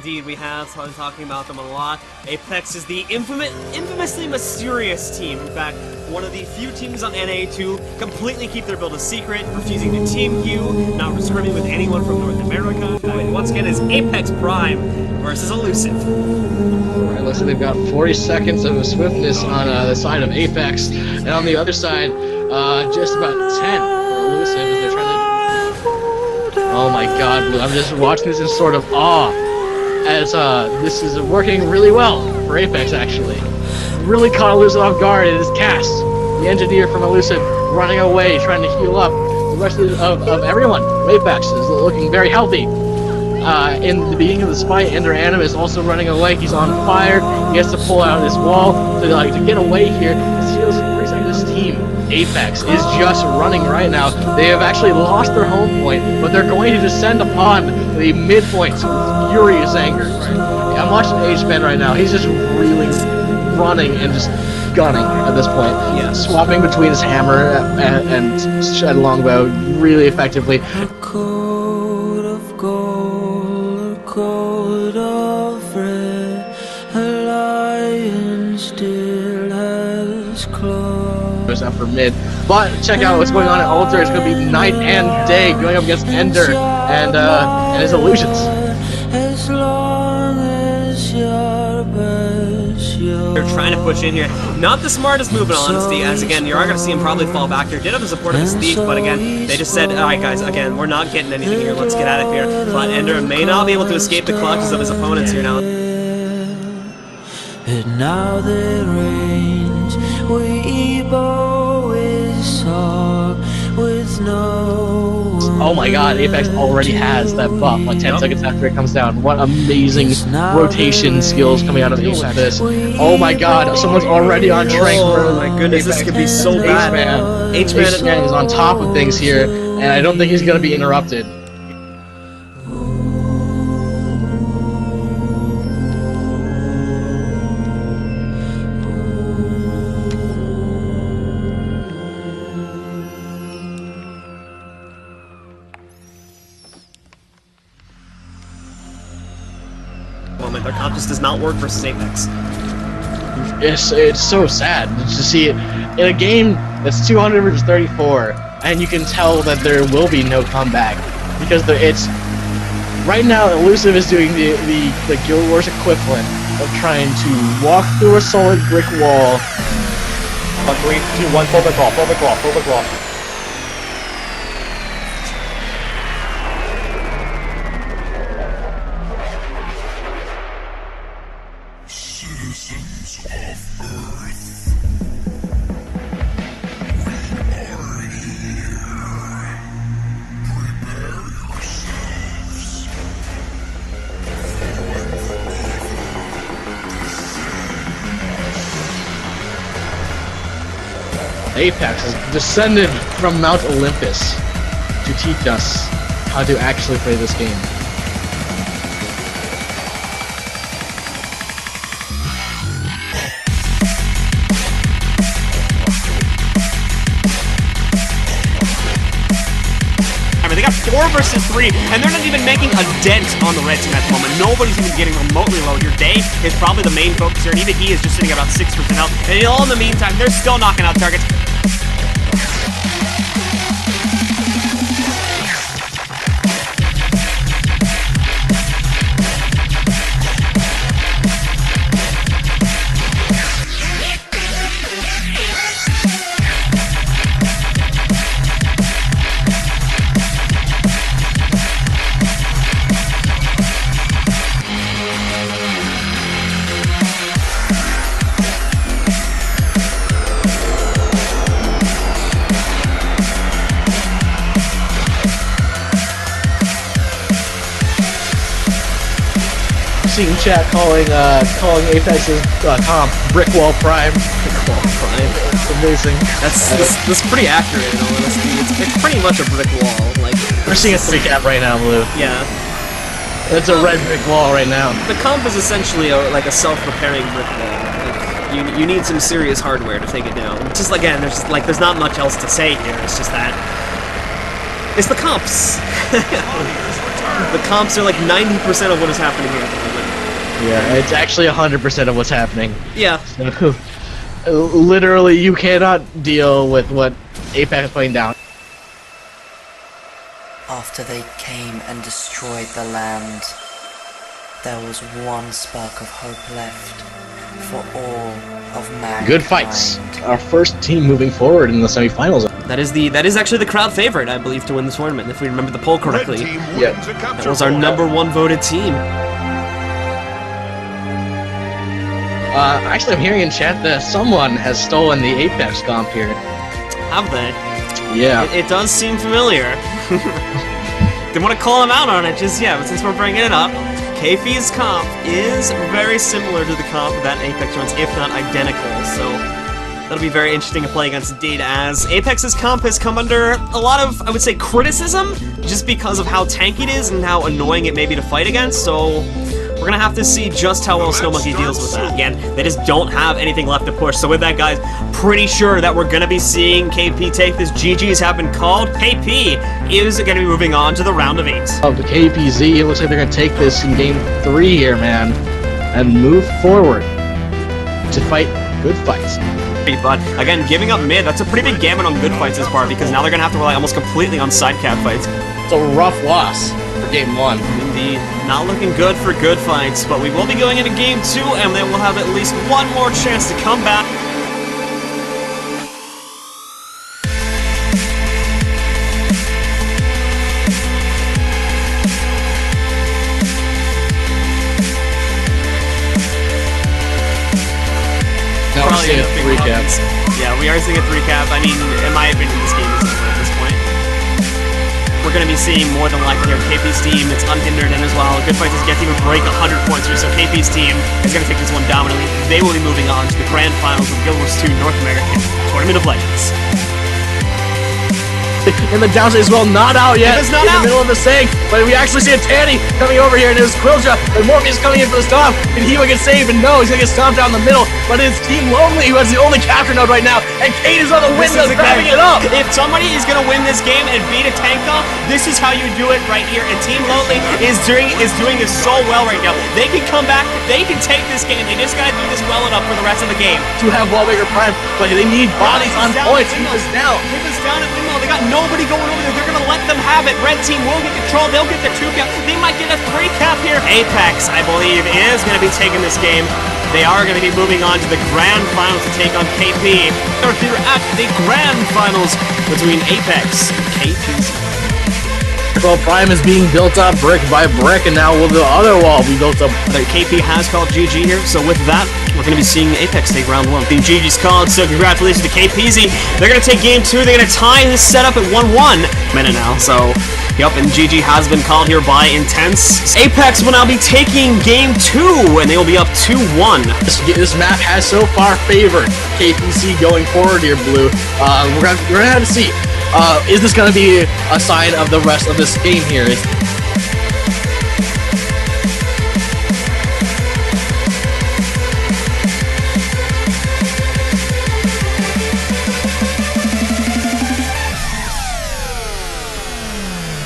Indeed, we have. So I'm talking about them a lot. APeX is the infamously mysterious team. In fact, one of the few teams on NA to completely keep their build a secret, refusing to team queue, not scrimming with anyone from North America. Once again, is APeX Prime versus Elusive. Alright, looks like they've got 40 seconds of swiftness on the side of APeX, and on the other side, just about 10 for Elusive as they're trying to... Oh my god, I'm just watching this in sort of awe, as this is working really well for APeX, actually. Really caught Elusive off guard in his cast. The engineer from Elusive running away, trying to heal up. The rest of everyone from APeX is looking very healthy. In the beginning of this fight, Ender is also running away. He's on fire. He has to pull out this wall to get away here. It feels like this team, APeX, is just running right now. They have actually lost their home point, but they're going to descend upon the midpoint with furious anger. I'm watching H-Man right now. He's just really running and just gunning at this point. Yeah. Swapping between his hammer and longbow really effectively. Cold of red, a lion still has claws. Goes out for mid, but check out what's going on at Alter. It's going to be night and day going up against Ender and his illusions. As long as your best, They're trying to push in here. Not the smartest move in honesty, as again, you are going to see him probably fall back here. Did have the support of the Steve, but again, they just said, alright guys, again, we're not getting anything here, let's get out of here. But Ender may not be able to escape the clutches of his opponents here now. and now the rains we always talk with no. Oh my god, APeX already has that buff like 10 seconds after it comes down. What amazing rotation skills coming out of this. Oh my god, someone's already on train. Oh my goodness, this could be so bad. H-Man is on top of things here, and I don't think he's going to be interrupted. Their comp just does not work versus APeX. It's so sad to see it in a game that's 200 versus 34, and you can tell that there will be no comeback because it's right now. Elusive is doing the Guild Wars equivalent of trying to walk through a solid brick wall. 3, 2, 1, full brick wall, full brick wall, full brick wall. Citizens of Earth, we are here. Prepare yourselves. APeX has descended from Mount Olympus to teach us how to actually play this game. They got 4 versus 3, and they're not even making a dent on the red team at the moment. Nobody's even getting remotely low. Your Day is probably the main focus here, and even he is just sitting at about 6% health. And all in the meantime, they're still knocking out targets. Seeing chat calling APEX's comp Brick Wall Prime. Brick Wall Prime. It's amazing. That's pretty accurate in all honesty. It's pretty much a brick wall. Like We're seeing a 3-cap right now, Blue. Yeah. It's a red brick wall right now. The comp is essentially like a self-repairing brick wall. Like, you need some serious hardware to take it down. Just again, there's not much else to say here. It's just that it's the comps. The comps are like 90% of what is happening here at the moment. Yeah, it's actually 100% of what's happening. Yeah. So, literally, you cannot deal with what APeX is putting down. After they came and destroyed the land, there was one spark of hope left for all of mankind. Good fights. Our first team moving forward in the semifinals. That is actually the crowd favorite, I believe, to win the tournament, if we remember the poll correctly. Yeah. That was our #1 voted team. Actually, I'm hearing in chat that someone has stolen the APeX comp here. Have they? Yeah. It does seem familiar. Didn't want to call him out on it just yet, but since we're bringing it up, KP's comp is very similar to the comp that APeX runs, if not identical, so that'll be very interesting to play against Data, as APEX's comp has come under a lot of, I would say, criticism, just because of how tanky it is and how annoying it may be to fight against, so we're gonna have to see just how well Snow Monkey deals with that. Again, they just don't have anything left to push, so with that, guys, pretty sure that we're gonna be seeing KP take this. GG's have been called. KP is gonna be moving on to the round of 8. Of the KPZ, it looks like they're gonna take this in game 3 here, man, and move forward to fight good fights. But again, giving up mid, that's a pretty big gamut on good fights this part, because now they're gonna have to rely almost completely on side cap fights. It's a rough loss for game 1. Indeed, not looking good for good fights, but we will be going into game 2, and then we'll have at least one more chance to come back. Now we're seeing a 3 cap. Yeah, we are seeing a 3 cap. I mean, in my opinion, this game is over at this point. We're going to be seeing more than likely here KP's team. It's unhindered, and as well, Good Fights get to even break 100 points here, so KP's team is going to take this one dominantly. They will be moving on to the grand finals of Guild Wars 2 North American Tournament of Legends. And the downside as well, not out yet. It's not in out. the middle of the sink, but we actually see a Tanny coming over here, and it was Quilja, and Morpheus coming in for the stomp, and he will get saved, and no, he's gonna get stomped down the middle, but it's Team Lonely who has the only capture node right now, and Kate is on the windows grabbing it up. If somebody is going to win this game and beat a tank off, this is how you do it right here, and Team Lonely is doing this so well right now. They can come back, they can take this game, they just got to do this well enough for the rest of the game. To have Wallbreaker Prime, but they need bodies on points. He was down. He was down at Windmill. They got nobody going over there. They're going to let them have it. Red team will get control. They'll get the 2 cap. They might get a 3 cap here. APeX, I believe, is going to be taking this game. They are going to be moving on to the grand finals to take on KP. They're at the grand finals between APeX and KPZ. Well, Prime is being built up brick by brick, and now will the other wall be built up? KP has called GG here, so with that, we're going to be seeing APeX take round 1. Team GG's called, so congratulations to KPZ. They're going to take game 2. They're going to tie this setup at 1-1 minute now, so yep, and GG has been called here by Intense. APeX will now be taking game 2, and they will be up 2-1. This map has so far favored KPC going forward here, Blue. We're gonna have to see. Is this gonna be a sign of the rest of this game here?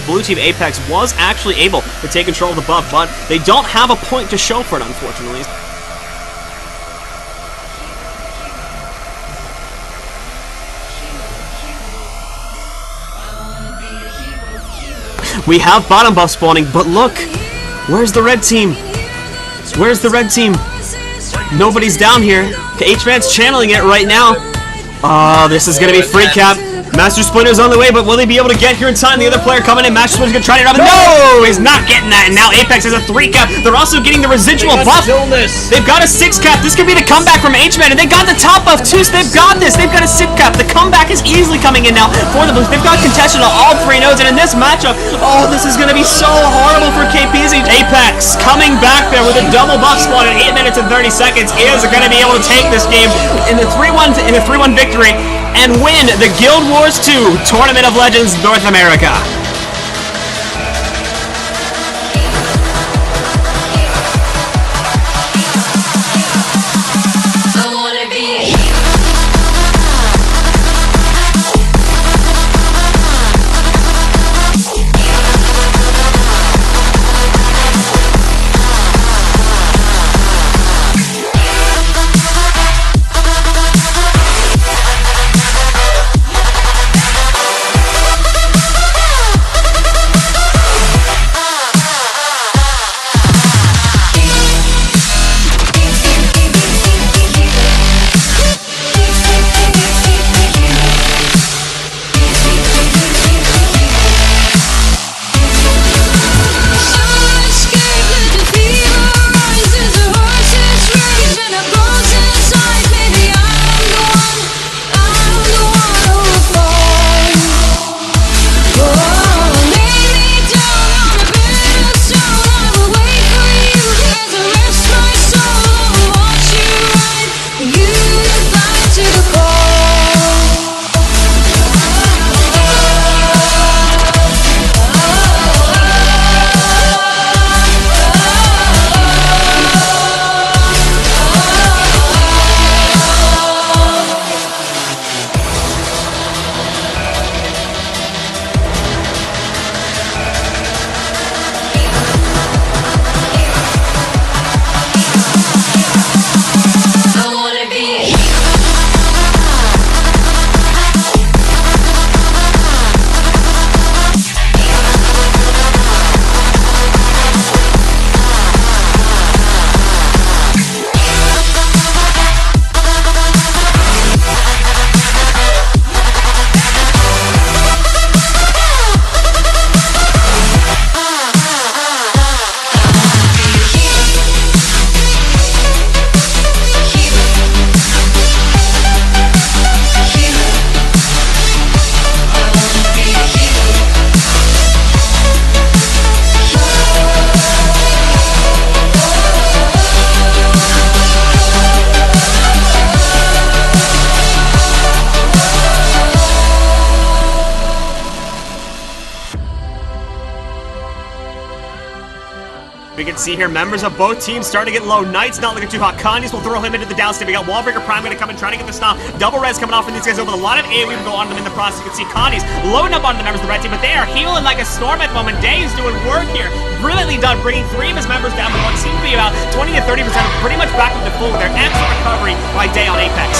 Blue Team APeX was actually able to take control of the buff, but they don't have a point to show for it, unfortunately. We have bottom buff spawning, but look! Where's the red team? Where's the red team? Nobody's down here. H-Man's channeling it right now. Oh, this is gonna be free cap. Master Splinter's on the way, but will they be able to get here in time? The other player coming in, Master Splinter's gonna try to drop it. No! He's not getting that, and now APeX has a 3 cap. They're also getting the residual buff. They've got a 6 cap. This could be the comeback from H-Man, and they got the top buff too, so they've got this. They've got a 6 cap. The comeback is easily coming in now for the Blues. They've got contested on all 3 nodes, and in this matchup, oh, this is gonna be so horrible for KPZ. APeX coming back there with a double buff spawn in 8 minutes and 30 seconds is gonna be able to take this game in the 3-1 victory and win the Guild Wars 2 Tournament of Legends North America. can see here, members of both teams starting to get low. Knight's not looking too hot. Connie's will throw him into the downstep. We got Wallbreaker Prime going to come and trying to get the stop. Double res coming off from these guys over. A lot of AoE will go on them in the process. You can see Connie's loading up on the members of the red team, but they are healing like a storm at the moment. Day is doing work here. Brilliantly done, bringing 3 of his members down, but what seems to be about 20 to 30% pretty much back into full with their excellent recovery by Day on APeX.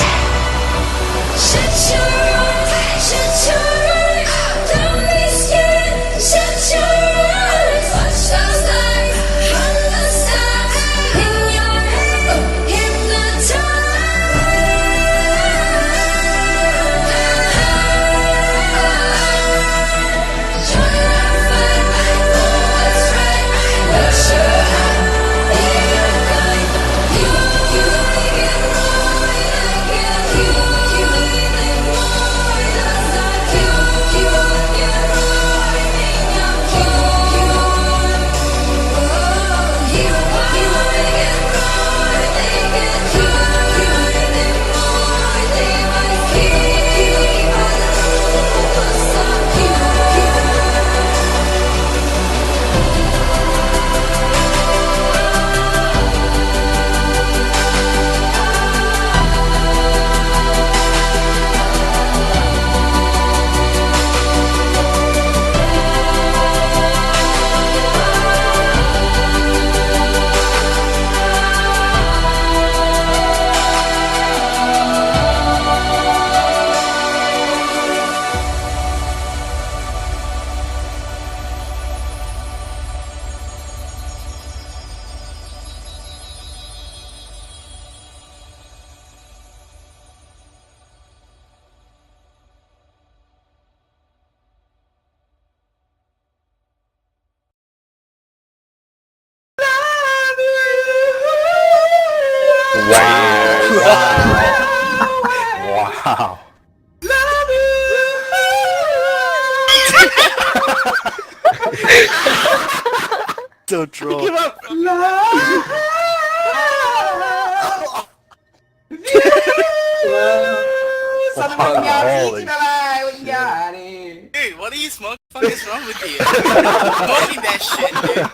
Shut your eyes, shut your eyes, don't be scared, shut your eyes, watch those lights from the stars in your head, hypnotized. Join our fight, know what's right, let your heart be your guide. You make it right again, you make more does not you make it right again, you make it right again, you make it more, they might keep you, but don't stop you. Wow. So troll. Give up. Dude, what are you smoking? What the fuck is wrong with you? Smoking that shit, dude.